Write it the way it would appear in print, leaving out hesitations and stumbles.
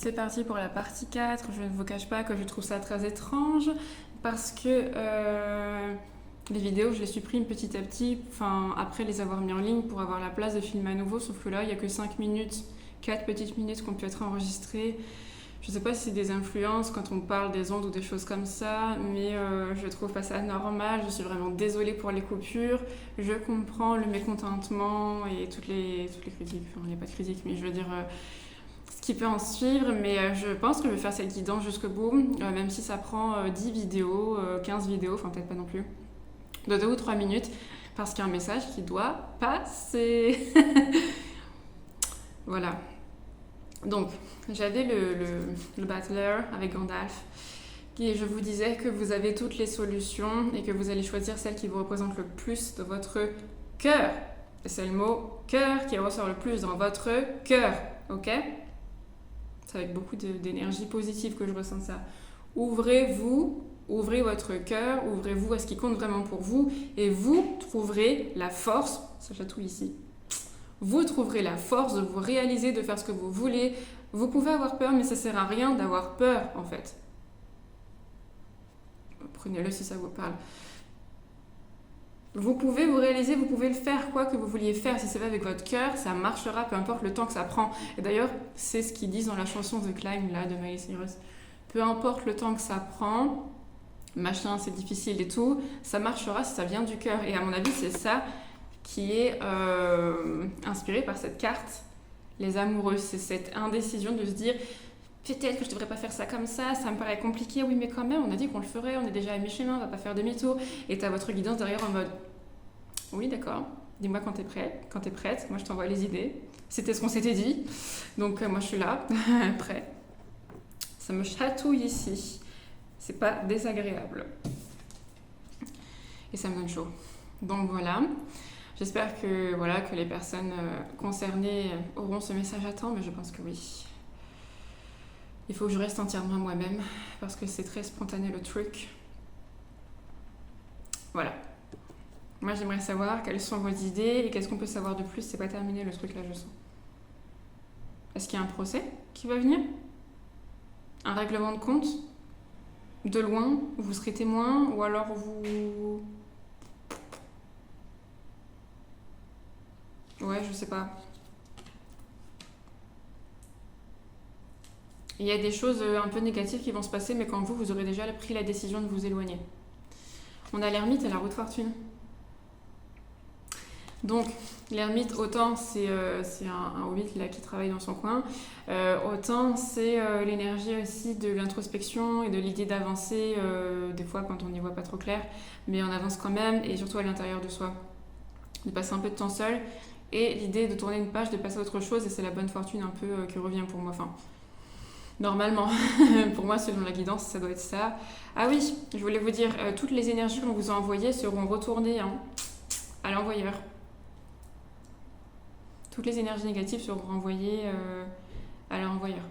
C'est parti pour la partie 4. Je ne vous cache pas que je trouve ça très étrange parce que les vidéos, je les supprime petit à petit, après les avoir mis en ligne pour avoir la place de filmer à nouveau, sauf que là, il n'y a que 5 minutes, 4 petites minutes qui ont pu être enregistrées. Je ne sais pas si c'est des influences quand on parle des ondes ou des choses comme ça, mais je trouve pas ça normal. Je suis vraiment désolée pour les coupures. Je comprends le mécontentement et toutes les critiques. Enfin, il n'y a pas de critiques, mais je veux dire ce qui peut en suivre. Mais je pense que je vais faire cette guidance jusqu'au bout, même si ça prend 10 vidéos, 15 vidéos, enfin peut-être pas non plus, de 2 ou 3 minutes, parce qu'il y a un message qui doit passer. Voilà. Donc, j'avais le Battler avec Gandalf, et je vous disais que vous avez toutes les solutions et que vous allez choisir celle qui vous représente le plus de votre cœur. Et c'est le mot cœur qui ressort le plus dans votre cœur, ok ? C'est avec beaucoup d'énergie positive que je ressens ça. Ouvrez votre cœur, ouvrez-vous à ce qui compte vraiment pour vous, et vous trouverez la force, ça chatouille ici, vous trouverez la force de vous réaliser, de faire ce que vous voulez. Vous pouvez avoir peur, mais ça sert à rien d'avoir peur, en fait. Prenez-le si ça vous parle. Vous pouvez vous réaliser, vous pouvez le faire, quoi que vous vouliez faire. Si c'est pas avec votre cœur, ça marchera, peu importe le temps que ça prend. Et d'ailleurs, c'est ce qu'ils disent dans la chanson The Climb, là, de Miley Cyrus. Peu importe le temps que ça prend, machin, c'est difficile et tout, ça marchera si ça vient du cœur. Et à mon avis, c'est ça qui est inspiré par cette carte, les amoureux. C'est cette indécision de se dire peut-être que je devrais pas faire ça comme ça me paraît compliqué, oui mais quand même on a dit qu'on le ferait, on est déjà à mi-chemin, on va pas faire demi-tour, et t'as votre guidance derrière en mode oui d'accord, dis-moi quand t'es prête, moi je t'envoie les idées, c'était ce qu'on s'était dit, donc moi je suis là, prêt. Ça me chatouille ici, c'est pas désagréable et ça me donne chaud, donc voilà. J'espère que les personnes concernées auront ce message à temps, mais je pense que oui. Il faut que je reste entièrement moi-même, parce que c'est très spontané le truc. Voilà. Moi, j'aimerais savoir quelles sont vos idées et qu'est-ce qu'on peut savoir de plus. C'est pas terminé le truc là, je sens. Est-ce qu'il y a un procès qui va venir ? Un règlement de compte ? De loin ? Vous serez témoin ? Ou alors vous... Ouais, je sais pas. Il y a des choses un peu négatives qui vont se passer, mais quand vous aurez déjà pris la décision de vous éloigner. On a l'ermite et la roue de fortune. Donc, l'ermite, autant c'est un hobbit là, qui travaille dans son coin, autant c'est l'énergie aussi de l'introspection et de l'idée d'avancer, des fois quand on n'y voit pas trop clair, mais on avance quand même, et surtout à l'intérieur de soi. De passer un peu de temps seul, et l'idée de tourner une page, de passer à autre chose, et c'est la bonne fortune un peu qui revient pour moi. Enfin, normalement, pour moi, selon la guidance, ça doit être ça. Ah oui, je voulais vous dire, toutes les énergies qu'on vous a envoyées seront retournées à l'envoyeur. Toutes les énergies négatives seront renvoyées à l'envoyeur.